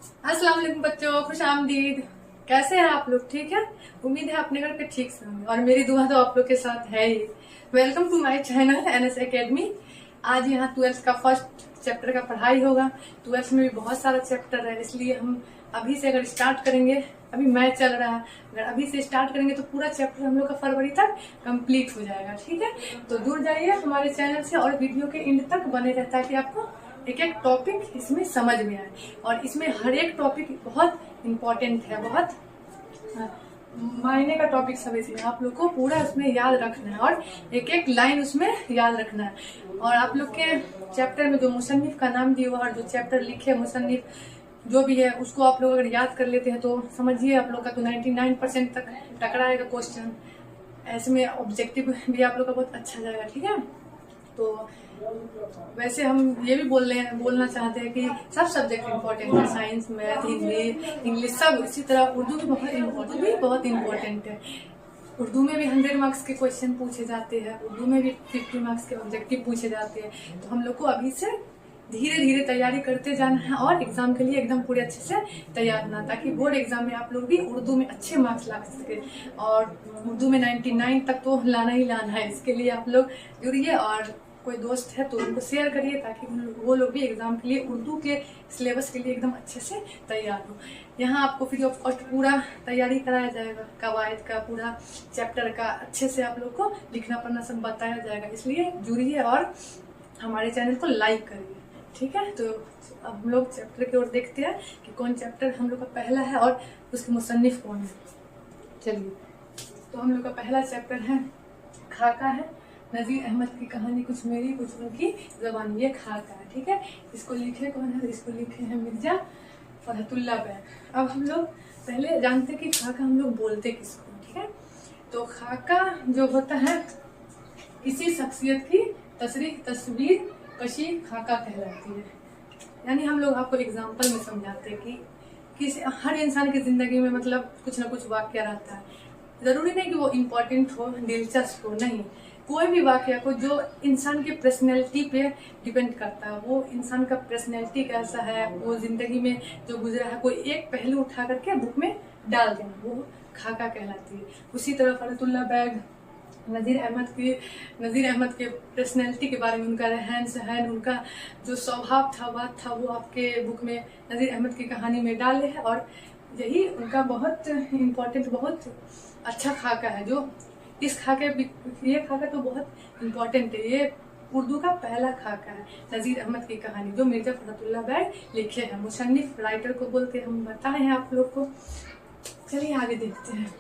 अस्सलाम वालेकुम बच्चों, खुश आमदीद। कैसे हैं आप लोग? ठीक है। उम्मीद है अपने घर पे ठीक से होंगे और मेरी दुआ तो आप लोग के साथ है ही। Welcome to my channel NS academy. आज यहाँ 12th का फर्स्ट चैप्टर का पढ़ाई होगा। 12th में भी बहुत सारा चैप्टर है, इसलिए हम अभी से अगर स्टार्ट करेंगे, अभी मैच चल रहा है, अगर अभी से स्टार्ट करेंगे तो पूरा चैप्टर हम लोग का फरवरी तक कंप्लीट हो जाएगा। ठीक है, तो दूर जाइए हमारे चैनल से और वीडियो के एंड तक बने रहता है कि आपको एक एक टॉपिक इसमें समझ में आए। और इसमें हर एक टॉपिक बहुत इम्पोर्टेंट है, बहुत मायने का टॉपिक सब इसमें आप लोग को पूरा उसमें याद रखना है और एक एक लाइन उसमें याद रखना है। और आप लोग के चैप्टर में जो मुसन्निफ का नाम दिया हुआ और जो चैप्टर लिखे मुसन्निफ जो भी है उसको आप लोग अगर याद कर लेते हैं तो समझिए आप लोग का तो 99% तक टकराएगा क्वेश्चन। ऐसे में ऑब्जेक्टिव भी आप लोग का बहुत अच्छा जाएगा। ठीक है, तो वैसे हम ये भी बोलना चाहते हैं कि सब सब्जेक्ट इम्पोर्टेंट है, साइंस, मैथ, हिंदी, इंग्लिश सब। इसी तरह उर्दू भी बहुत इम्पोर्टेंट है। उर्दू में भी 100 मार्क्स के क्वेश्चन पूछे जाते हैं, उर्दू में भी 50 मार्क्स के ऑब्जेक्टिव पूछे जाते हैं। तो हम लोग को अभी से धीरे धीरे तैयारी करते जाना है और एग्जाम के लिए एकदम पूरे अच्छे से तैयार होना, ताकि बोर्ड एग्जाम में आप लोग भी उर्दू में अच्छे मार्क्स ला सके। और उर्दू में 99 तक तो लाना ही लाना है, इसके लिए आप लोग जुड़िए और कोई दोस्त है तो उनको शेयर करिए ताकि वो लोग भी एग्जाम के लिए उर्दू के सिलेबस के लिए एकदम अच्छे से तैयार हो। यहाँ आपको फ्री ऑफ कॉस्ट पूरा तैयारी कराया जाएगा, कवायद का पूरा चैप्टर का अच्छे से आप लोग को लिखना पढ़ना सब बताया जाएगा। इसलिए जुड़िए और हमारे चैनल को लाइक करिए। ठीक है, तो अब हम लोग चैप्टर की ओर देखते हैं कि कौन चैप्टर हम लोग का पहला है और उसके मुसन्निफ कौन है। चलिए, तो हम लोग का पहला चैप्टर है खाका है। नजीर अहमद की कहानी, कुछ मेरी कुछ उनकी ज़बान, ये खाका है। ठीक है, इसको लिखे कौन है? इसको लिखे हैं मिर्जा फरहतुल्लाह बैग। अब हम लोग पहले जानते कि खाका हम लोग बोलते किसको। ठीक है, तो खाका जो होता है इसी शख्सियत की तस्वीर कशी खाका कहलाती है। यानी हम लोग आपको एग्जाम्पल में समझाते हैं कि हर इंसान की जिंदगी में मतलब कुछ ना कुछ वाक्य रहता है। जरूरी नहीं कि वो इम्पोर्टेंट हो, दिलचस्प हो, नहीं। कोई भी वाक्य को जो इंसान की पर्सनैलिटी पे डिपेंड करता है, वो इंसान का पर्सनैलिटी कैसा है, वो जिंदगी में जो गुजरा है, कोई एक पहलू उठा करके बुक में डाल देना, वो खाका कहलाती है। उसी तरह फरहतुल्लाह बैग नज़ीर अहमद के पर्सनैलिटी के बारे में, उनका रहन सहन, उनका जो स्वभाव था, बात था, वो आपके बुक में नज़ीर अहमद की कहानी में डाले हैं। और यही उनका बहुत इम्पोर्टेंट, बहुत अच्छा खाका है। जो इस खाके, ये खाका तो बहुत इम्पोर्टेंट है। ये उर्दू का पहला खाका है, नज़ीर अहमद की कहानी, जो मिर्जा फरहतुल्लाह बैग लिखे हैं। मुसन्निफ राइटर को बोलते हैं, हम बताए हैं आप लोग को। चलिए आगे देखते हैं।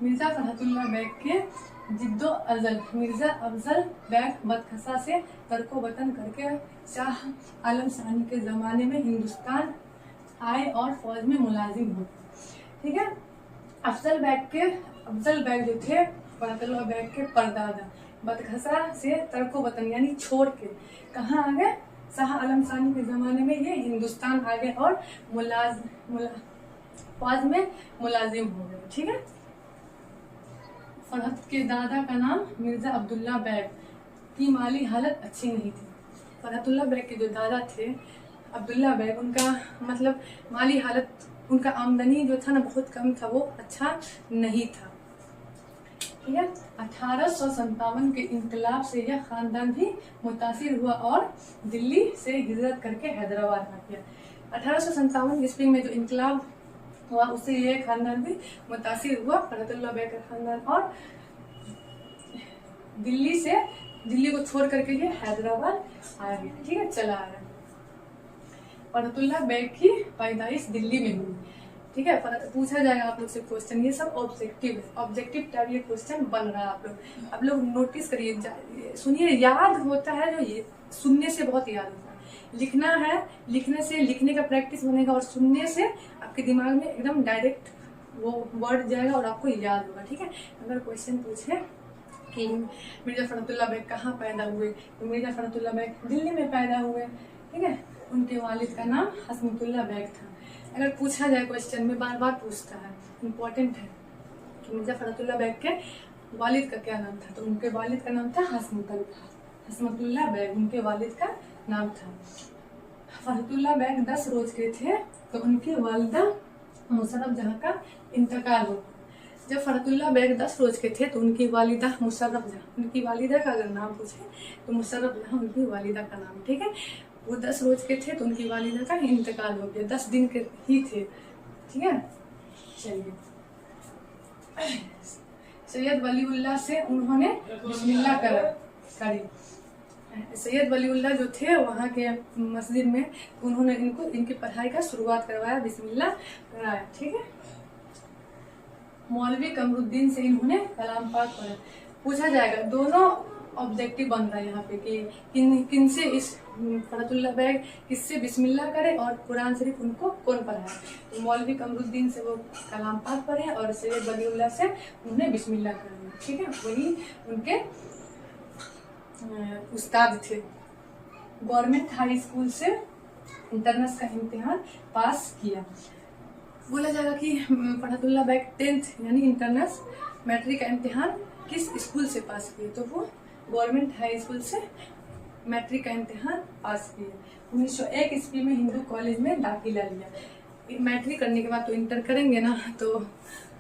मिर्जा फरहतुल्लाह बैग के जिद्दो अजल, मिर्जा अफजल बैग बदखसा से तर्को वतन करके शाह आलम सानी के ज़माने में हिंदुस्तान आए और फौज में मुलाजिम हो। ठीक है, अफजल बैग जो थे फरहतुल्लाह बैग के परदादा, बदखसा से तर्को वतन यानी छोड़ के कहाँ आ गए? शाह आलम सानी के ज़माने में ये हिंदुस्तान आ गए और फौज में मुलाजिम हो गए। ठीक है, फरहत के दादा का नाम मिर्जा अब्दुल्ला बैग की माली हालत अच्छी नहीं थी। फरहतुल्लाह बैग के जो दादा थे अब्दुल्ला बैग, उनका मतलब माली हालत, उनका आमदनी जो था ना बहुत कम था, वो अच्छा नहीं था। ठीक है, 1857 के इंकलाब से यह खानदान भी मुतासिर हुआ और दिल्ली से हिजरत करके हैदराबाद आ गया। 1857 ईस्वी में जो इंकलाब हुआ उससे ये खानदान भी मुतासिर हुआ, फरहतुल्लाह बैग का खानदान, और दिल्ली को छोड़ करके ये हैदराबाद आ गया। ठीक है, चला आया। फरहतुल्लाह बैग की पैदाइश दिल्ली में हुई। ठीक है, पूछा जाएगा आप लोग से क्वेश्चन, ये सब ऑब्जेक्टिव है, ऑब्जेक्टिव टाइप ये क्वेश्चन बन रहा है। आप लोग नोटिस करिए, सुनिए, याद होता है जो ये सुनने से बहुत याद होता है। लिखना है, लिखने से लिखने का प्रैक्टिस बनेगा और सुनने से आपके दिमाग में एकदम डायरेक्ट वो वर्ड जाएगा और आपको याद होगा। ठीक है, अगर क्वेश्चन पूछे कि मिर्जा फरहतुल्लाह बैग कहाँ पैदा हुए, तो मिर्जा फरहतुल्लाह बैग दिल्ली में पैदा हुए। ठीक है, उनके वालिद का नाम हसमतुल्लाह बैग था। अगर पूछा जाए क्वेश्चन में, बार बार पूछता है, इम्पोर्टेंट है कि मिर्जा फरहतुल्लाह बैग के वालिद का क्या नाम था, तो उनके वालिद का नाम था हसमतुल्लाह बैग, उनके वालिद का नाम था। फरहतुल्लाह बेग 10 रोज के थे तो उनकी वालिदा मुशर्रफ जहां का इंतकाल हो। जब फरहतुल्लाह बेग 10 रोज के थे तो उनकी वालिदा मुशर्रफ जहां, उनकी वालिदा का अगर नाम पूछे तो मुशर्रफ जहां उनकी वालिदा का नाम, ठीक है। वो 10 रोज के थे तो उनकी वालिदा का इंतकाल हो गया, 10 दिन के ही थे, ठीक है। चलिए, सैयद वलीउल्लाह से उन्होंने बिस्मिल्लाह करी। सैयद वलीउल्लाह जो थे वहाँ के मस्जिद में उन्होंने इनकी पढ़ाई का शुरुआत करवाया, बिस्मिल्लाह कराया, ठीक है। मौलवी कमरुद्दीन से इन्होंने कलाम पाक पढ़ा। पूछा जाएगा, दोनों ऑब्जेक्टिव बन रहा है यहाँ पे कि किन से इस फरहतुल्लाह बेग किससे बिस्मिल्लाह करे और कुरान शरीफ उनको कौन पढ़ाए। तो मौलवी कमरुद्दीन से वो कलाम पाक पढ़े और सैयद वलीउल्लाह से उन्होंने बिस्मिल्लाह कराया, ठीक है। वही उनके उस्ताद थे। गवर्नमेंट हाई स्कूल से इंटरनेट का इम्तिहान पास किया। बोला जाएगा कि फरहतुल्लाह बेग 10th यानी इंटरनेट मैट्रिक का इम्तिहान किस स्कूल से पास किए, तो वो गवर्नमेंट हाई स्कूल से मैट्रिक का इम्तिहान पास किए। 1901 ईस्वी में हिंदू कॉलेज में दाखिला लिया। मैट्रिक करने के बाद तो इंटर करेंगे ना, तो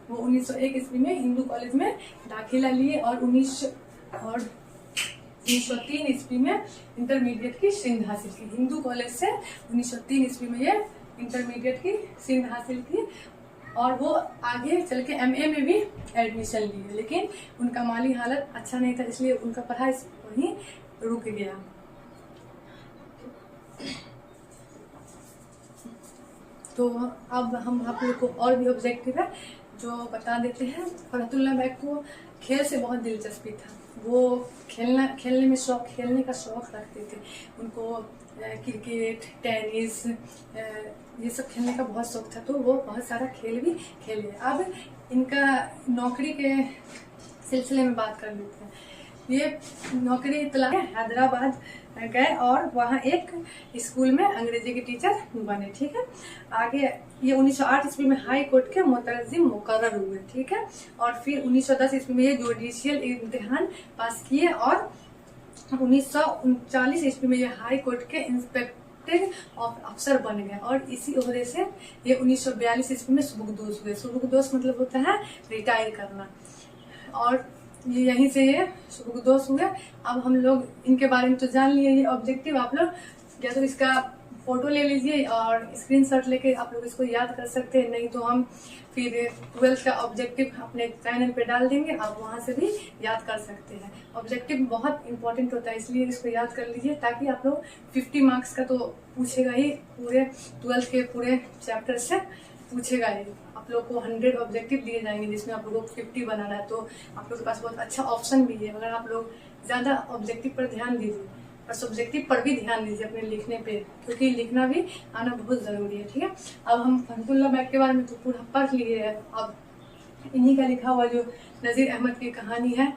वो 1901 ईस्वी में हिंदू कॉलेज में दाखिला लिए और 1903 ईस्वी में इंटरमीडिएट की सिंध हासिल की। हिंदू कॉलेज से 1903 ईस्वी में ये इंटरमीडिएट की सिंध हासिल की और वो आगे चल के MA में भी एडमिशन लिए, लेकिन उनका माली हालत अच्छा नहीं था, इसलिए उनका पढ़ाई वहीं रुक गया। तो अब हम आप लोग को और भी ऑब्जेक्टिव है जो बता देते हैं। फरहतुल्लाह बेग को खेल से बहुत दिलचस्पी था, वो खेलने का शौक रखते थे। उनको क्रिकेट, टेनिस, ये सब खेलने का बहुत शौक था, तो वो बहुत सारा खेल भी खेले। अब इनका नौकरी के सिलसिले में बात कर लेते हैं। ये नौकरी तलाश हैदराबाद गए और वहाँ एक स्कूल में अंग्रेजी के टीचर बने, ठीक है। आगे ये 1908 ईस्वी में हाई कोर्ट के मुतरज्जिम मुकर्रर हुए, ठीक है। और फिर 1910 ईस्वी में ये जुडिशियल इम्तिहान पास किए और 1939 ईस्वी में ये हाई कोर्ट के इंस्पेक्टर अफसर बन गए और इसी ओहदे से ये 1942 ईस्वी में सुबुकदोश हुए। सुबुकदोश मतलब होता है रिटायर करना, और ये यहीं से ये सुबुकदोश हुए। अब हम लोग इनके बारे में तो जान लिए। ये ऑब्जेक्टिव आप लोग या तो इसका फोटो ले लीजिए और स्क्रीनशॉट लेके आप लोग इसको याद कर सकते हैं, नहीं तो हम फिर 12th का ऑब्जेक्टिव अपने चैनल पे डाल देंगे, आप वहां से भी याद कर सकते हैं। ऑब्जेक्टिव बहुत इंपॉर्टेंट होता है, इसलिए इसको याद कर लीजिए ताकि आप लोग 50 मार्क्स का तो पूछेगा ही, पूरे 12th के पूरे चैप्टर से पूछेगा ही। आप लोग को 100 ऑब्जेक्टिव दिए जाएंगे जिसमें आप लोगों को 50 बनाना है, तो आप लोग के पास बहुत अच्छा ऑप्शन भी है। अगर आप लोग ज्यादा ऑब्जेक्टिव पर ध्यान दीजिए और सब्जेक्टिव पर भी ध्यान दीजिए अपने लिखने पे, क्योंकि लिखना भी आना बहुत जरूरी है, ठीक है। अब हम फरहतुल्लाह बेग के बारे में तो पूरा पढ़ लिए है। अब इन्हीं का लिखा हुआ जो नजीर अहमद की कहानी है,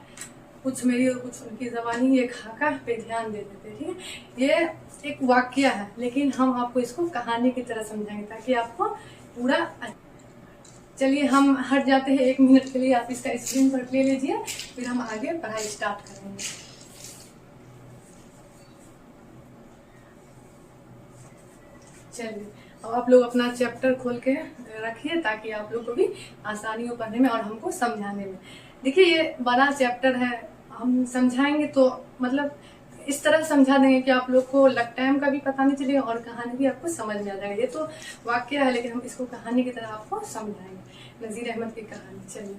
कुछ मेरी और कुछ उनकी जबानी, ये खाका पे ध्यान दे देते, ठीक है। ये एक वाक्य है, लेकिन हम आपको इसको कहानी की तरह समझाएंगे ताकि आपको पूरा। चलिए हम हट जाते हैं 1 मिनट के लिए, आप इसका स्क्रीनशॉट ले लीजिए, फिर हम आगे पढ़ाई स्टार्ट करेंगे। चलिए अब आप लोग अपना चैप्टर खोल के रखिए ताकि आप लोग को भी आसानी हो पढ़ने में और हमको समझाने में। देखिए ये बड़ा चैप्टर है, हम समझाएंगे तो मतलब इस तरह समझा देंगे कि आप लोग को टाइम का भी पता नहीं चलेगा और कहानी भी आपको समझ में आ जाएगा। ये तो वाक्य है, लेकिन हम इसको कहानी की तरह आपको समझाएंगे, नजीर अहमद की कहानी। चलिए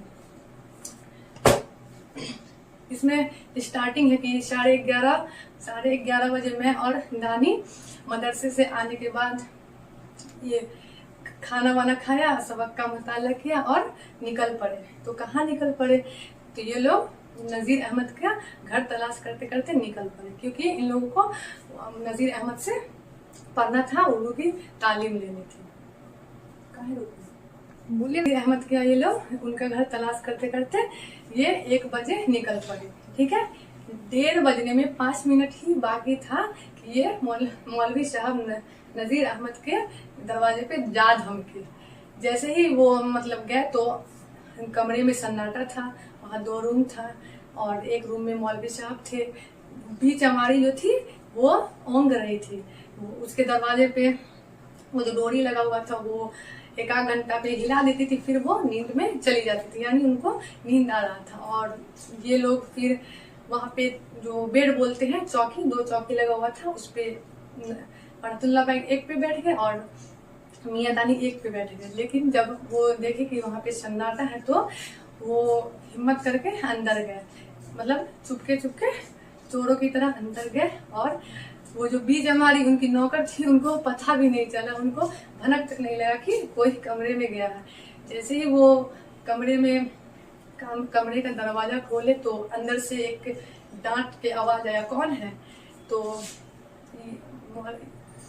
इसमें स्टार्टिंग है कि 11:30 बजे मैं और दानी मदरसे से आने के बाद ये खाना वाना खाया, सबक का मुताला किया और निकल पड़े। तो कहाँ निकल पड़े, तो ये लोग नजीर अहमद का घर तलाश करते करते निकल पड़े, क्योंकि इन लोगों को नजीर अहमद से पढ़ना था, उर्दू की तालीम लेनी थी। बोलिए नजीर अहमद क्या, ये लोग उनका घर तलाश करते करते ये 1 बजे निकल पड़े, ठीक है। 1:30 बजने में 5 मिनट ही बाकी था कि ये मौलवी साहब नजीर अहमद के दरवाजे पे जा धमके। जैसे ही वो मतलब गए तो कमरे में सन्नाटा था, वहाँ 2 रूम था और एक रूम में मौलवी साहब थे। बीच हमारी जो थी वो ओंग रही थी, उसके दरवाजे पे वो जो डोरी लगा हुआ था वो एक आध घंटा पे हिला देती थी, फिर वो नींद में चली जाती थी, यानी उनको नींद आ रहा था। और ये लोग फिर वहां पे जो बेड बोलते हैं, चौकी, 2 चौकी लगा हुआ था, उस पे फरहतुल्लाह बैग एक पे बैठ गए और मियां दानी एक पे बैठ गए। लेकिन जब वो देखे कि वहां पे सन्नाटा है तो वो हिम्मत करके अंदर गए, मतलब चुपके चुपके चोरों की तरह अंदर गए। और वो जो बीज हमारी उनकी नौकर थी, उनको पता भी नहीं चला, उनको भनक तक नहीं लगा कि कोई कमरे में गया है। जैसे ही वो कमरे में कमरे का दरवाजा खोले तो अंदर से एक डांट के आवाज आया, कौन है? तो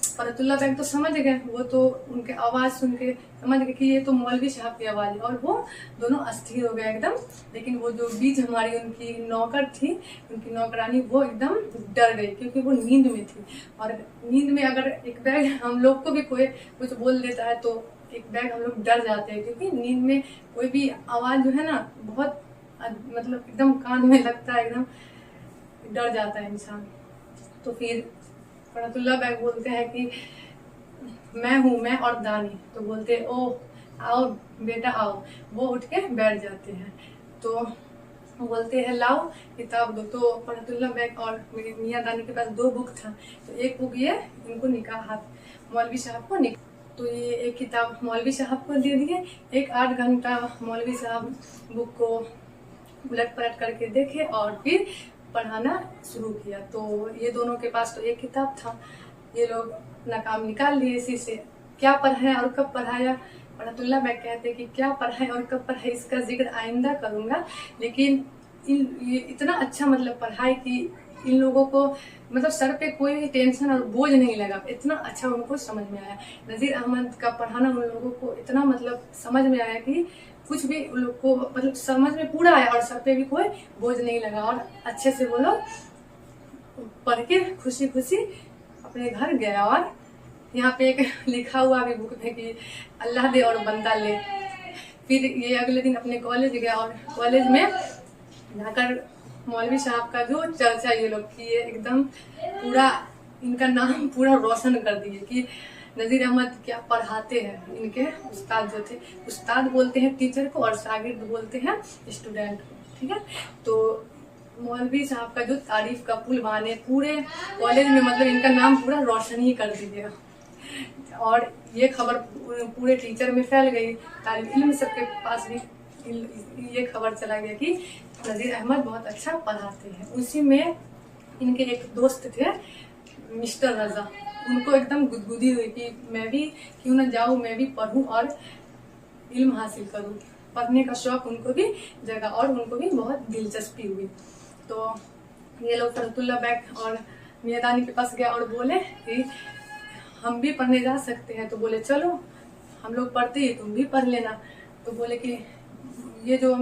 फरहतुल्लाह बैग तो समझ गए, वो तो उनके आवाज सुन के समझ गए कि ये तो मौलवी साहब की आवाज है, और वो दोनों अस्थिर हो गए एकदम। लेकिन वो जो बीच हमारी उनकी नौकर थी, उनकी नौकरानी, वो एकदम डर गई क्योंकि वो नींद में थी। और नींद में अगर एक बैग हम लोग को भी कोई कुछ बोल देता है तो एक बैग हम लोग डर जाते हैं, क्योंकि नींद में कोई भी आवाज जो है ना बहुत मतलब एकदम कान में लगता है, एकदम डर जाता है इंसान। तो फिर फरहतुल्लाह बैग बोलते हैं कि मैं हूँ, मैं और दानी। तो बोलते हैं, ओ आओ बेटा आओ। वो उठ के बैठ जाते हैं। तो बोलते हैं लाओ किताब दो। तो फरहतुल्लाह बैग और मेरी मियां दानी के पास 2 बुक था, तो एक बुक ये इनको निकाह मौलवी साहब को तो ये एक किताब मौलवी साहब को दे दिए। एक 8 घंटा मौलवी साहब बुक को उलट पलट करके देखे और फिर पढ़ाना शुरू किया। तो ये दोनों के पास तो एक किताब था, ये लोग अपना काम निकाल लिए इसी से। क्या पढ़ाया और कब पढ़ाया? फरहतुल्लाह बैग कहते कि क्या पढ़ाया और कब पढ़ाया इसका जिक्र आइंदा करूंगा, लेकिन ये इतना अच्छा मतलब पढ़ाई कि इन लोगों को मतलब सर पे कोई भी टेंशन और बोझ नहीं लगा, इतना अच्छा उनको समझ में आया। नजीर अहमद का पढ़ाना उन लोगों को इतना मतलब समझ में आया कि कुछ भी उन लोग को मतलब समझ में पूरा आया और सर पे भी कोई बोझ नहीं लगा, और अच्छे से वो लोग पढ़ के खुशी खुशी अपने घर गया। और यहाँ पे एक लिखा हुआ भी बुक में कि अल्लाह दे और बंदा ले। फिर ये अगले दिन अपने कॉलेज गया और कॉलेज में जाकर मौलवी साहब का जो चर्चा ये लोग किए, एकदम पूरा इनका नाम पूरा रोशन कर दिए कि नजीर अहमद क्या पढ़ाते हैं। इनके उस्ताद जो थे, उस्ताद बोलते हैं टीचर को और शागिर्द बोलते हैं स्टूडेंट को, ठीक है। तो मौलवी साहब का जो तारीफ का पुल बाने पूरे कॉलेज में, मतलब इनका नाम पूरा रोशन ही कर दीजिएगा। और ये खबर पूरे टीचर में फैल गई, तालिब इल्म सबके पास भी ये खबर चला गया कि नजीर अहमद बहुत अच्छा पढ़ाते हैं। उसी में इनके एक दोस्त थे मिस्टर रजा, उनको एकदम गुदगुदी हुई कि मैं भी क्यों ना जाऊं, मैं भी पढ़ूं और इल्म हासिल करूं। पढ़ने का शौक उनको भी जगा और उनको भी बहुत दिलचस्पी हुई। तो ये लोग फरहतुल्लाह बैग और मियां दानी के पास गया और बोले कि हम भी पढ़ने जा सकते हैं। तो बोले चलो हम लोग पढ़ते ही तुम भी पढ़ लेना। तो बोले कि ये जो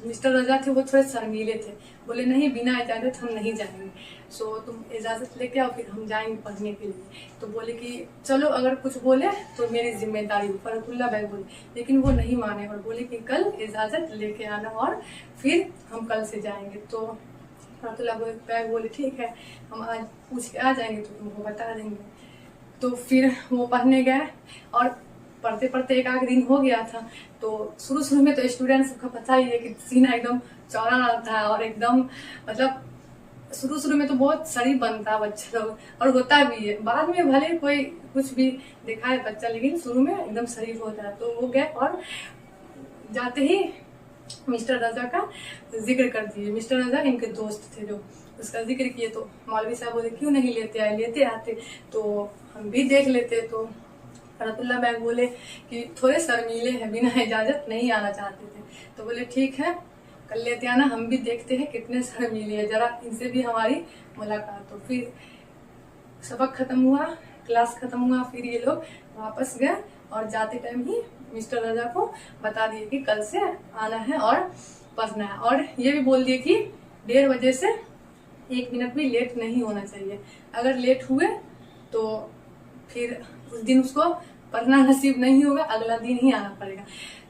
मिस्टर रजा थे वो थोड़े शर्मीले थे, बोले नहीं बिना इजाजत हम नहीं जाएंगे, सो तुम इजाजत लेके आओ फिर हम जाएंगे पढ़ने के लिए। तो बोले कि चलो अगर कुछ बोले तो मेरी जिम्मेदारी। फरहतुल्लाह बैग बोले, लेकिन वो नहीं माने और बोले कि कल इजाजत लेके आना और फिर हम कल से जाएंगे। तो फरहतुल्लाह बैग बोले ठीक है, हम आज पूछ के आ जाएंगे तो तुमको बता देंगे। तो फिर वो पढ़ने गए और पढ़ते पढ़ते एक आध दिन हो गया था। तो शुरू में तो स्टूडेंट्स का पता ही है कि सीना एकदम चौड़ा रहता है और एकदम मतलब शुरू में तो बहुत शरीफ बनता है बच्चा लोग, और होता भी है। बाद में भले कोई कुछ भी दिखाए बच्चा, लेकिन शुरू में एकदम शरीफ होता है। तो वो गए और जाते ही मिस्टर रजा का जिक्र कर दिए। मिस्टर रजा इनके दोस्त थे जो उसका जिक्र किए। तो मौलवी साहब बोले क्यों नहीं लेते आए, लेते आते तो हम भी देख लेते। तो फरहतुल्लाह बैग बोले कि थोड़े शर्मीले हैं, बिना इजाजत नहीं आना चाहते थे। तो बोले ठीक है कल लेते आना, हम भी देखते हैं कितने शर्मीले हैं, जरा इनसे भी हमारी मुलाकात हो। फिर सबक खत्म हुआ, क्लास खत्म हुआ, फिर ये लोग वापस गए और जाते टाइम ही मिस्टर रजा को बता दिए कि कल से आना है और पढ़ना है। और ये भी बोल दिए कि 1:30 बजे से 1 मिनट भी लेट नहीं होना चाहिए। अगर लेट हुए तो फिर उस दिन उसको पढ़ना नसीब नहीं होगा, अगला दिन ही आना पड़ेगा।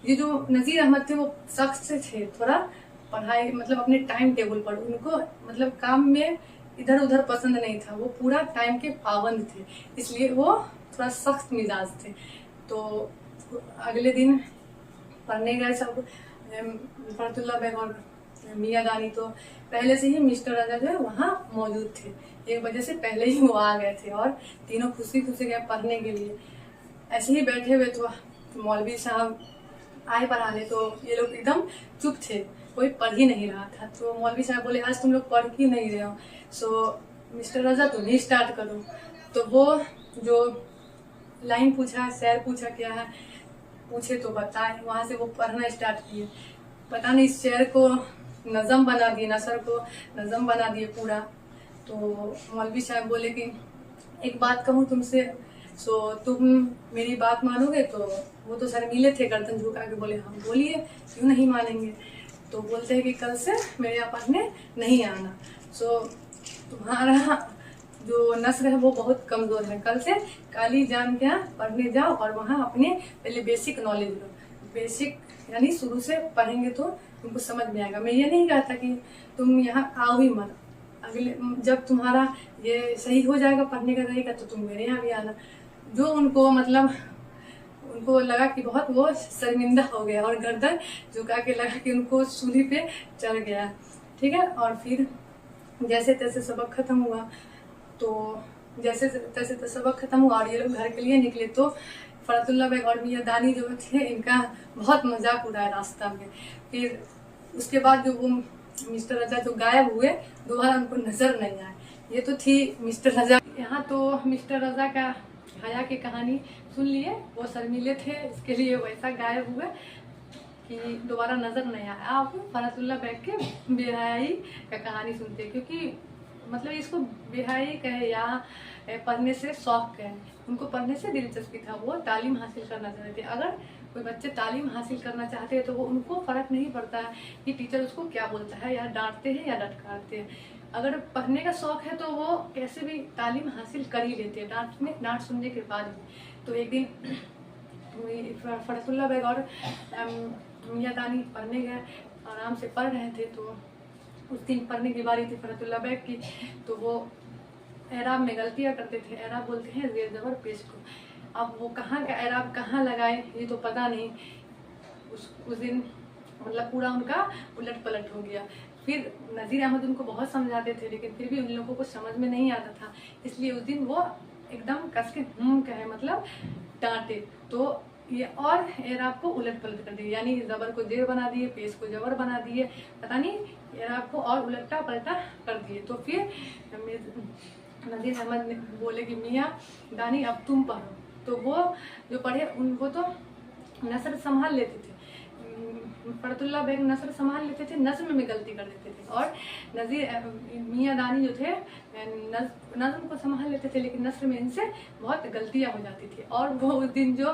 ये जो नजीर अहमद थे वो सख्त से थे, थोड़ा पढ़ाई मतलब अपने टाइम टेबल पर, उनको मतलब काम में इधर उधर पसंद नहीं था, वो पूरा टाइम के पाबंद थे, इसलिए वो थोड़ा सख्त मिजाज थे। तो अगले दिन पढ़ने गए सब, फरतुल्ला बेग और मियां दानी। तो पहले से ही मिस्टर राजा जो है वहाँ मौजूद थे, 1 बजे से पहले ही वो आ गए थे और तीनों खुशी खुशी गए पढ़ने के लिए। ऐसे ही बैठे हुए तो मौलवी साहब आए पढ़ाने, तो ये लोग एकदम चुप थे, कोई पढ़ ही नहीं रहा था। तो मौलवी साहब बोले आज तुम लोग पढ़ ही नहीं रहे हो, सो मिस्टर राजा तुम ही स्टार्ट करो। तो वो जो लाइन पूछा, शेर पूछा क्या है, पूछे तो बताए, वहां से वो पढ़ना स्टार्ट किए। पता नहीं इस शेर को नज़म बना दिए, नसर को नज़म बना दिए पूरा। तो मौलवी साहब बोले कि एक बात कहूँ तुमसे, सो तुम मेरी बात मानोगे? तो वो तो शर्मीले थे, गर्दन झुका के बोले हाँ बोलिए, क्यों नहीं मानेंगे। तो बोलते हैं कि कल से मेरे यहाँ पढ़ने नहीं आना, सो तुम्हारा जो नस्ल है वो बहुत कमजोर है, कल से काली जान के यहाँ पढ़ने जाओ और वहाँ अपने पहले बेसिक नॉलेज लो। बेसिक यानी शुरू से पढ़ेंगे तो तुमको समझ में आएगा। मैं ये नहीं कहता कि तुम यहाँ आओ ही मत, अगले जब तुम्हारा ये सही हो जाएगा पढ़ने का तरीका तो तुम मेरे यहाँ भी आना। जो उनको मतलब उनको लगा कि बहुत वो शर्मिंदा हो गया और गर्दन झुका के लगा कि उनको सूली पे चढ़ गया, ठीक है। और फिर जैसे तैसे सबक खत्म हुआ, तो जैसे तैसे तो सबक खत्म हुआ और ये लोग घर के लिए निकले। तो फरतुल्ला बेग और मियां दानी जो थे इनका बहुत मजाक उड़ाया रास्ता में। फिर उसके बाद जो वो मिस्टर रजा जो गायब हुए, दोबारा उनको नजर नहीं आए। ये तो थी मिस्टर रजा। यहाँ तो मिस्टर रजा का हया की कहानी सुन लिए, वो शर्मीले थे इसके लिए वैसा गायब हुए कि दोबारा नजर नहीं आया। आप फरतुल्ला बेग के बेहयाई का कहानी सुनते, क्योंकि मतलब इसको बेहयाई कहे या पढ़ने से शौक कहे, उनको पढ़ने से दिलचस्पी था, वो तालीम हासिल करना चाहते थे। अगर कोई बच्चे तालीम हासिल करना चाहते हैं तो वो उनको फर्क नहीं पड़ता है कि टीचर उसको क्या बोलता है, या डांटते हैं या डटकारते हैं। अगर पढ़ने का शौक है तो वो कैसे भी तालीम हासिल कर ही लेते हैं, डांट सुनने के बाद भी। तो एक दिन फरतुल्ला बेग और मियां दानी पढ़ने गए, आराम से पढ़ रहे थे। तो उस दिन पढ़ने की बारी थी फरतुल्ला बेग की, तो वो एराब में गलतियां करते थे। एराब बोलते हैं जेर जबर पेश को, अब वो कहाँ का एराब कहाँ लगाए ये तो पता नहीं। उस दिन मतलब पूरा उनका उलट पलट हो गया। फिर नज़ीर अहमद उनको बहुत समझाते थे, लेकिन फिर भी उन लोगों को समझ में नहीं आता था, इसलिए उस दिन वो एकदम कस के कहे मतलब डांटे। तो ये और एराब को उलट पलट कर दिए, यानी जबर को जेर बना दिए, पेश को जबर बना दिए, पता नहीं एराब को और उलटा पलटा कर दिए। तो फिर नज़ीर अहमद ने बोले कि मियाँ दानी अब तुम पढ़ो। तो वो जो पढ़े उनको तो नसर संभाल लेते थे, फरतुल्ला बेग नसर संभाल लेते थे, नज़्म में गलती कर देते थे। और मियां दानी जो थे नज़्म को संभाल लेते थे, लेकिन नसर में इनसे बहुत गलतियां हो जाती थी। और वो उस दिन जो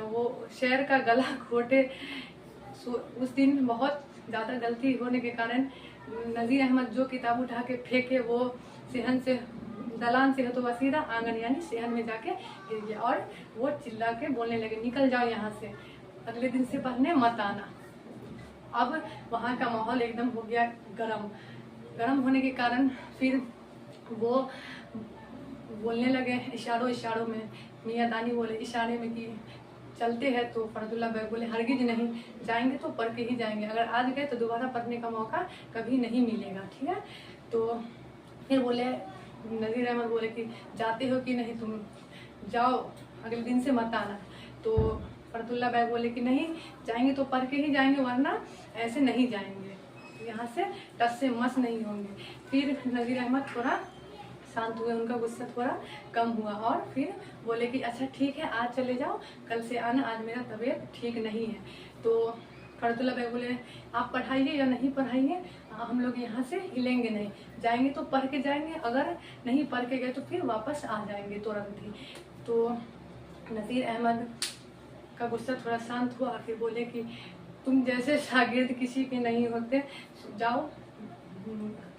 वो शेर का गला घोटे, उस दिन बहुत ज़्यादा गलती होने के कारण नज़ीर अहमद जो किताब उठा के फेंके वो सेहन से दलान से तो वसीदा आंगन यानी सेहन में जाके गिर गया। और वो चिल्ला के बोलने लगे निकल जाओ यहाँ से, अगले दिन से पढ़ने मत आना। अब वहाँ का माहौल एकदम हो गया गरम होने के कारण फिर वो बोलने लगे इशारों में। मियां दानी बोले इशारे में कि चलते हैं, तो फरतुल्ला बेग बोले हरगिज नहीं, जाएंगे तो पढ़ के ही जाएंगे, अगर आज गए तो दोबारा पढ़ने का मौका कभी नहीं मिलेगा, ठीक है। तो फिर बोले नज़ीर अहमद बोले कि जाते हो कि नहीं, तुम जाओ अगले दिन से मत आना। तो फरतुल्ला बेग बोले कि नहीं जाएंगे तो पढ़ के ही जाएंगे, वरना ऐसे नहीं जाएंगे, यहाँ से टस से मस नहीं होंगे। फिर नज़ीर अहमद थोड़ा शांत हुए, उनका गुस्सा थोड़ा कम हुआ और फिर बोले कि अच्छा ठीक है आज चले जाओ, कल से आना, आज मेरा तबीयत ठीक नहीं है। तो फरतुल्ला बेग बोले आप पढ़ाइए या नहीं पढ़ाइए, हम लोग यहाँ से हिलेंगे नहीं, जाएंगे तो पढ़ के जाएंगे, अगर नहीं पढ़ के गए तो फिर वापस आ जाएंगे तुरंत ही। तो नज़ीर अहमद का गुस्सा थोड़ा शांत हुआ, फिर बोले कि तुम जैसे शागिर्द किसी के नहीं होते, जाओ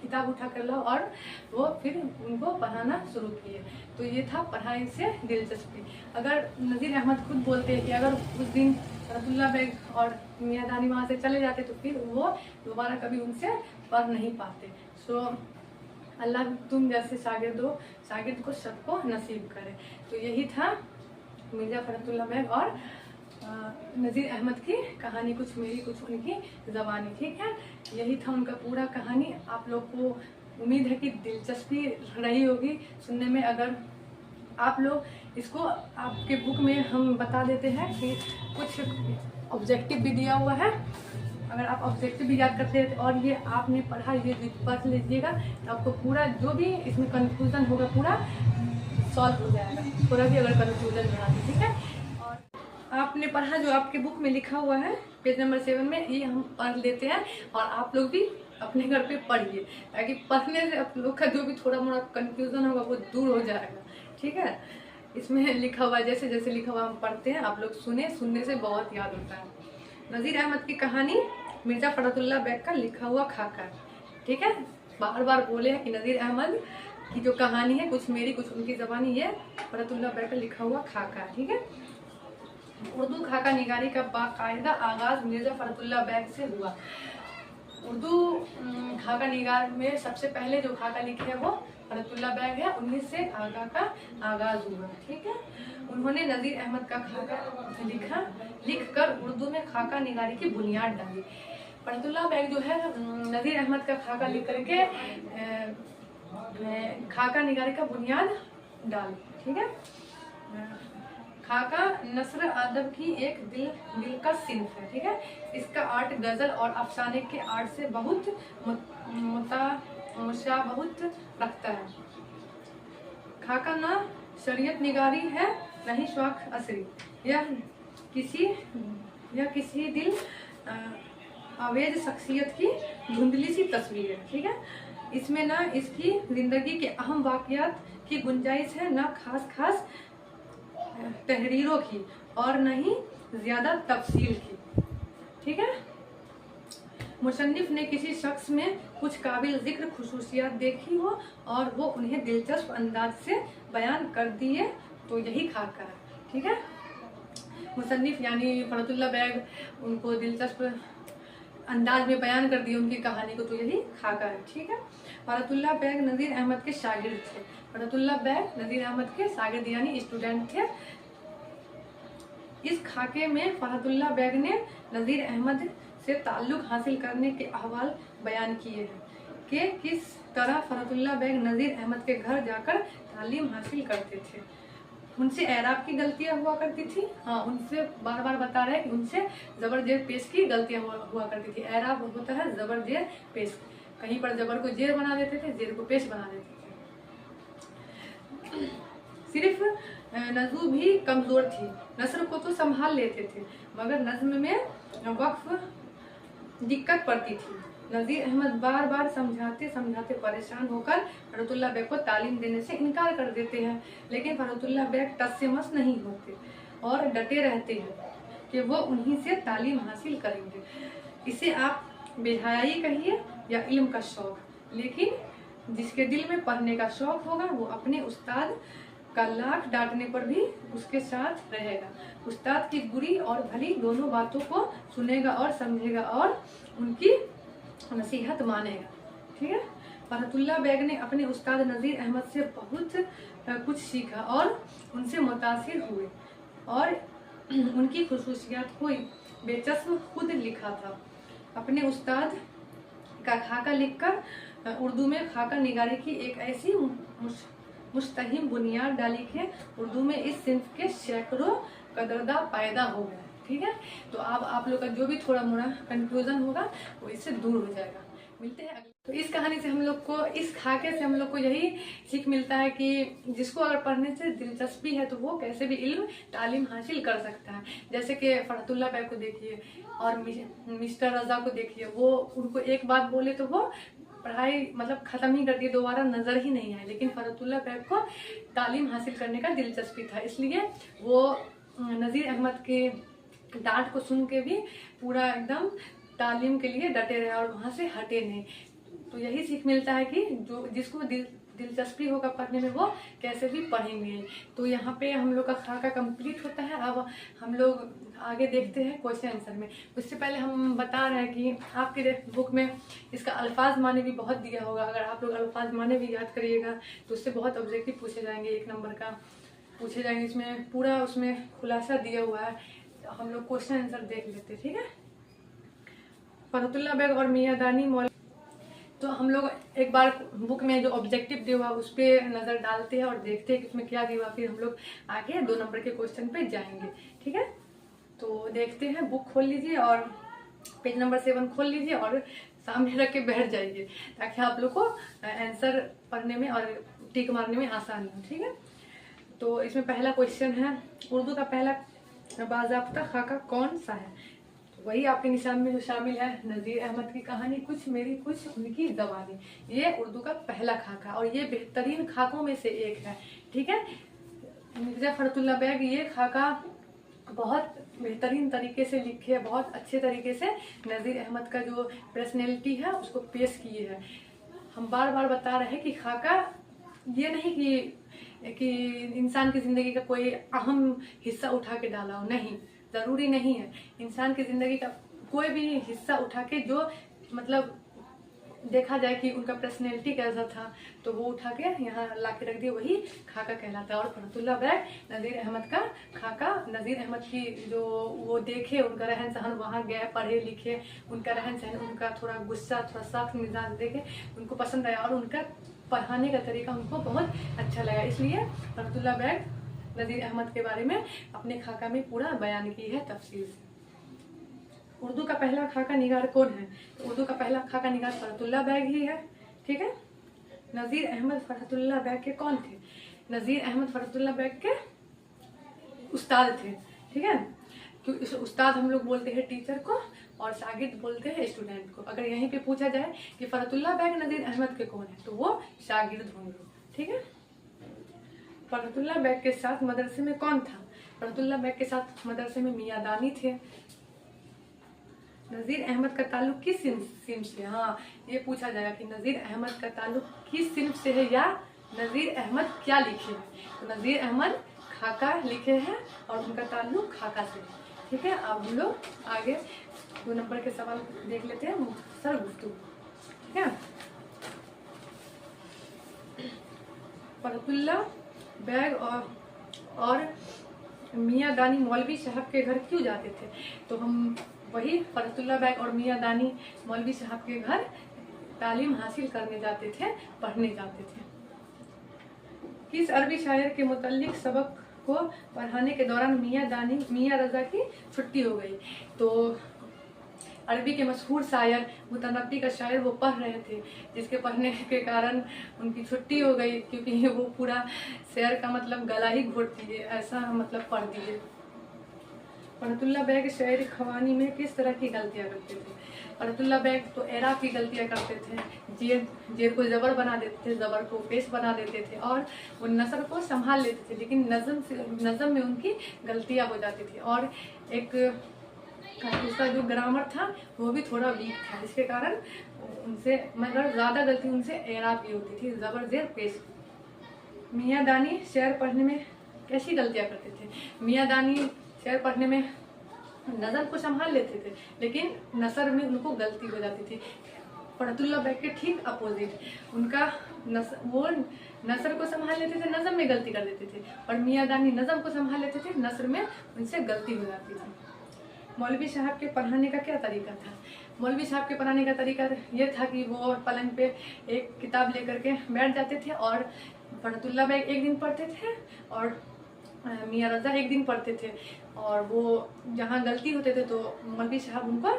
किताब उठा कर लो, और वो फिर उनको पढ़ाना शुरू किए। तो ये था पढ़ाई से दिलचस्पी। अगर नज़ीर अहमद खुद बोलते हैं कि अगर उस दिन फरतुल्ला बेग और मियां दानी वहाँ से चले जाते तो फिर वो दोबारा कभी उनसे पढ़ नहीं पाते। सो अल्लाह तुम जैसे शागिर्द हो, शागिर्द को सबको नसीब करे। तो यही था मिर्जा फरहतुल्लाह बैग और नज़ीर अहमद की कहानी, कुछ मेरी कुछ उनकी ज़बानी। ठीक है, यही था उनका पूरा कहानी। आप लोग को उम्मीद है कि दिलचस्पी रही होगी सुनने में। अगर आप लोग इसको, आपके बुक में हम बता देते हैं कि कुछ ऑब्जेक्टिव भी दिया हुआ है, अगर आप ऑब्जेक्टिव भी याद करते हैं और ये आपने पढ़ा, ये पढ़ लीजिएगा तो आपको पूरा जो भी इसमें कंफ्यूजन होगा पूरा सॉल्व हो जाएगा, थोड़ा भी अगर कंफ्यूजन रहा तो। ठीक है, और आपने पढ़ा जो आपके बुक में लिखा हुआ है पेज नंबर 7 में, ये हम पढ़ लेते हैं और आप लोग भी अपने घर पे पढ़िए, ताकि पढ़ने से आप लोग का जो भी थोड़ा मोड़ा कंफ्यूजन होगा वो दूर हो जाएगा। ठीक है, इसमें लिखा हुआ जैसे जैसे लिखा हुआ हम पढ़ते हैं, आप लोग सुनने से बहुत याद होता है। नज़ीर अहमद की कहानी मिर्जा फरहतुल्लाह बैग का लिखा हुआ खाका। ठीक है, बार बार बोले हैं कि नज़ीर अहमद की जो कहानी है कुछ मेरी कुछ उनकी ज़बानी, ये फरहतुल्लाह बैग का लिखा हुआ खाका। ठीक है, उर्दू खाका निगारी का बाकायदा आगाज मिर्जा फरहतुल्लाह बैग से हुआ। उर्दू खाका निगार में सबसे पहले जो खाका लिखे है वो फरहतुल्लाह बैग है, उन्हीं से खाका का आगाज हुआ। ठीक है, उन्होंने नज़ीर अहमद का खाका लिखकर उर्दू में खाका निगारी की बुनियाद डाली। फरहतुल्लाह बैग जो है नज़ीर अहमद का खाका लिख करके खाका निगारी का बुनियाद डाली। ठीक है, खाका नस्र अदब की एक दिलकश सिन्फ है। ठीक है, इसका आर्ट गजल और अफसाने के आर्ट से बहुत मुशाबहत रखता है। खाका न शरीयत निगारी है न ही शौक असरी, यह किसी दिल आवेज शख्सियत की धुंधली सी तस्वीर है। ठीक है, इसमें ना इसकी जिंदगी के अहम वाकयात की गुंजाइश है, न खास तहरीरों की और न ही ज्यादा तफसील की। ठीक है, मुसन्निफ ने किसी शख्स में कुछ काबिल जिक्र खुसूसियात देखी हो और वो उन्हें दिलचस्प अंदाज से बयान कर दिए तो यही खाका है। ठीक है, मुसन्निफ यानी फरहतुल्लाह बैग उनको दिलचस्प अंदाज में बयान कर दिए उनकी कहानी को, तो यही खाका है। ठीक है, फरहतुल्लाह बैग नज़ीर अहमद के शागिर्द थे। फरहतुल्लाह बैग नज़ीर अहमद के शागिर्द यानी स्टूडेंट थे। इस खाके में फरहतुल्लाह बैग ने नज़ीर अहमद से ताल्लुक हासिल करने के अहवाल बयान किए हैं कि किस तरह फरहतुल्लाह बैग नज़ीर अहमद के घर जाकर तालीम हासिल करते थे। उनसे एराब की गलतियां हुआ करती थी। हाँ, उनसे बार बार बता रहे हैं कि उनसे जबर जेर पेश की गलतियां हुआ करती थी। एराब होता है जबर जेर पेश, कहीं पर जबर को जेर बना देते थे, जेर को पेश बना देते थे। सिर्फ नज़्म भी कमजोर थी, नस्र को तो संभाल लेते थे मगर नज्म में वक्फ दिक्कत पड़ती थी। नज़ीर अहमद बार बार समझाते परेशान होकर फरहतुल्लाह बैग को तालीम देने से इनकार कर देते हैं, लेकिन फरहतुल्लाह बैग टस से मस नहीं होते और डटे रहते हैं कि वो उन्हीं से तालीम हासिल करेंगे। इसे आप बेहयाई कहिए या इल्म का शौक, लेकिन जिसके दिल में पढ़ने का शौक होगा वो अपने उस्ताद का लाख डांटने पर भी उसके साथ रहेगा। उस्ताद की बुरी और भली दोनों बातों को सुनेगा और समझेगा और उनकी नसीहत मानेगा। ठीक है, फरहतुल्लाह बैग ने अपने उस्ताद नज़ीर अहमद से बहुत कुछ सीखा और उनसे मुतासिर हुए और उनकी खुसूसियात को बेचस्म खुद लिखा था। अपने उस्ताद का खाका लिखकर उर्दू में खाका निगारी की एक ऐसी मुस्तहिम बुनियाद डाली कि उर्दू में इस सिंफ के सैकड़ों कदरदा पैदा हो गए। ठीक है, तो अब आप लोग का जो भी थोड़ा मोड़ा कंफ्यूजन होगा वो इससे दूर हो जाएगा। मिलते हैं अगले। तो इस कहानी से हम लोग को, इस खाके से हम लोग को यही सीख मिलता है कि जिसको अगर पढ़ने से दिलचस्पी है तो वो कैसे भी इल्म तालीम हासिल कर सकता है। जैसे कि फरहतुल्लाह बैग को देखिए और मिस्टर रजा को देखिए, वो उनको एक बात बोले तो वो पढ़ाई मतलब खत्म ही कर दिए, दोबारा नजर ही नहीं आए। लेकिन फरहतुल्लाह बैग को तालीम हासिल करने का दिलचस्पी था, इसलिए वो नज़ीर अहमद के डांट को सुन के भी पूरा एकदम तालीम के लिए डटे रहे और वहां से हटे नहीं। तो यही सीख मिलता है कि जो जिसको दिलचस्पी होगा पढ़ने में वो कैसे भी पढ़ेंगे। तो यहाँ पे हम लोग का खाका कंप्लीट होता है। अब हम लोग आगे देखते हैं क्वेश्चन आंसर में। उससे पहले हम बता रहे हैं कि आपके बुक में इसका अल्फाज माने भी बहुत दिया होगा। अगर आप लोग अल्फाज माने भी याद करिएगा तो उससे बहुत ऑब्जेक्टिव पूछे जाएंगे, 1 नंबर का पूछे जाएंगे। इसमें पूरा उसमें खुलासा दिया हुआ है। हम लोग क्वेश्चन आंसर देख लेते हैं, ठीक है। फरहतुल्लाह बेग और मियां दानी मौलवी, तो हम लोग एक बार बुक में जो ऑब्जेक्टिव दिया हुआ उस पर नज़र डालते हैं और देखते हैं कि उसमें क्या दिया हुआ, फिर हम लोग आगे 2 नंबर के क्वेश्चन पे जाएंगे, ठीक है। तो देखते हैं, बुक खोल लीजिए और पेज नंबर 7 खोल लीजिए और सामने रख के बैठ जाइए ताकि आप लोग को आंसर पढ़ने में और टिक मारने में आसानी हो, ठीक है। तो इसमें पहला क्वेश्चन है, उर्दू का पहला बाज़ाब्ता खाका कौन सा है? तो वही आपके निशान में जो शामिल है, नज़ीर अहमद की कहानी, कुछ मेरी कुछ उनकी ज़बानी। ये उर्दू का पहला खाका और ये बेहतरीन खाकों में से एक है, ठीक है। मिर्ज़ा फरहतुल्लाह बेग ये खाका बहुत बेहतरीन तरीके से लिखे है, बहुत अच्छे तरीके से नज़ीर अहमद का जो पर्सनैलिटी है उसको पेश किए है। हम बार बार बता रहे हैं कि खाका ये नहीं कि इंसान की ज़िंदगी का कोई अहम हिस्सा उठा के डाला हो, नहीं, ज़रूरी नहीं है। इंसान की ज़िंदगी का कोई भी हिस्सा उठा के जो मतलब देखा जाए कि उनका पर्सनैलिटी कैसा था तो वो उठा के यहाँ ला के रख दिया, वही खाका कहलाता है। और फरहतुल्लाह बेग नज़ीर अहमद का खाका, नज़ीर अहमद की जो वो देखे, उनका रहन सहन, वहाँ गए, पढ़े लिखे, उनका रहन सहन, उनका थोड़ा गुस्सा, थोड़ा सख्त मिजाज देखे उनको पसंद आया और उनका पढ़ाने का तरीका उनको बहुत अच्छा लगा। इसलिए फरहतुल्लाह बेग नज़ीर अहमद के बारे में अपने खाका में पूरा बयान की है तफसील से। उर्दू का पहला खाका निगार कौन है? तो उर्दू का पहला खाका निगार फरहतुल्लाह बेग ही है, ठीक है। नज़ीर अहमद फरहतुल्लाह बेग के कौन थे? नज़ीर अहमद फरहतुल्लाह बेग के उस्ताद थे, ठीक है। क्योंकि उस्ताद हम लोग बोलते हैं टीचर को और शागिर्द बोलते हैं स्टूडेंट को। अगर यहीं पे पूछा जाए कि फरहतुल्लाह बेग नज़ीर अहमद के कौन है तो वो शागिर्द होंगे, ठीक है। फरहतुल्लाह बेग के साथ मदरसे में कौन था? फरहतुल्लाह बेग के साथ मदरसे में मियां दानी थे। नज़ीर अहमद का ताल्लुक किस सिंफ से? हाँ, ये पूछा जाएगा कि नज़ीर अहमद का ताल्लुक किस सिंफ से है या नज़ीर अहमद क्या लिखे हैं। तो नज़ीर अहमद खाका लिखे हैं और उनका ताल्लुक खाका से है, ठीक है। अब हम लोग आगे 2 नंबर के सवाल देख लेते हैं, मुख्तसर गुफ्तगू, ठीक है। फरहतुल्लाह बेग और मियां दानी मौलवी साहब के घर क्यों जाते थे? तो हम वही फरहतुल्लाह बेग और मियां दानी मौलवी साहब के घर तालीम हासिल करने जाते थे, पढ़ने जाते थे। किस अरबी शायर के मुताल्लिक सबक को पढ़ाने के दौरान मियां रजा की छुट्टी हो गई? तो अरबी के मशहूर शायर मुतनब्बी का शायर वो पढ़ रहे थे, जिसके पढ़ने के कारण उनकी छुट्टी हो गई, क्योंकि वो पूरा शेर का मतलब गला ही घोट दिए, ऐसा मतलब पढ़ दिए। फरहतुल्लाह बेग शायरी खवानी में किस तरह की गलतियाँ करते थे? फरहतुल्लाह बेग तो एराब की गलतियाँ करते थे, जेर को ज़बर बना देते थे, ज़बर को पेश बना देते थे और वो नसर को संभाल लेते थे, लेकिन नज़म में उनकी गलतियाँ हो जाती थी। और एक उसका जो ग्रामर था वो भी थोड़ा वीक था, जिसके कारण उनसे मगर ज़्यादा गलती उनसे एराब की होती थी, ज़बर जेर पेश। मियां दानी शेर पढ़ने में कैसी गलतियाँ करते थे? मियां दानी शेर पढ़ने में नज़र को संभाल लेते थे, लेकिन नसर में उनको गलती हो जाती थी। फरहतुल्लाह बेग के ठीक अपोजिट, उनका वो नसर को संभाल लेते थे, नज़म में गलती कर देते थे, और मियां दानी नज़म को संभाल लेते थे, नसर में उनसे गलती हो जाती थी। मौलवी साहब के पढ़ाने का क्या तरीका था? मौलवी साहब के पढ़ाने का तरीका ये था कि वो पलंग पे एक किताब लेकर के बैठ जाते थे और फरहतुल्लाह बेग एक दिन पढ़ते थे और मियां रजा एक दिन पढ़ते थे, और वो जहाँ गलती होते थे तो मौलवी साहब उनको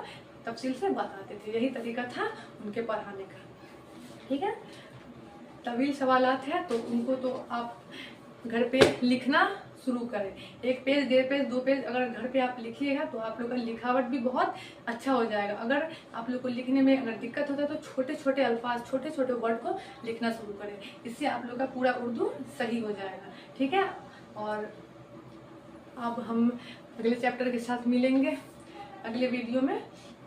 तफसील से बताते थे। यही तरीका था उनके पढ़ाने का, ठीक है। तवील सवालात है तो उनको तो आप घर पे लिखना शुरू करें, 1 पेज 1.5 पेज 2 पेज अगर घर पे आप लिखिएगा तो आप लोग का लिखावट भी बहुत अच्छा हो जाएगा। अगर आप लोग को लिखने में अगर दिक्कत होता है तो छोटे छोटे अल्फाज, छोटे छोटे वर्ड को लिखना शुरू करें, इससे आप लोग का पूरा उर्दू सही हो जाएगा, ठीक है। और अब हम अगले चैप्टर के साथ मिलेंगे। अगले वीडियो में।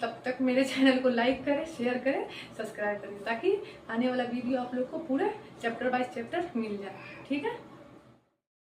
तब तक मेरे चैनल को लाइक करें, शेयर करें, सब्सक्राइब करें, ताकि आने वाला वीडियो आप लोग को पूरे चैप्टर बाय चैप्टर मिल जाए। ठीक है।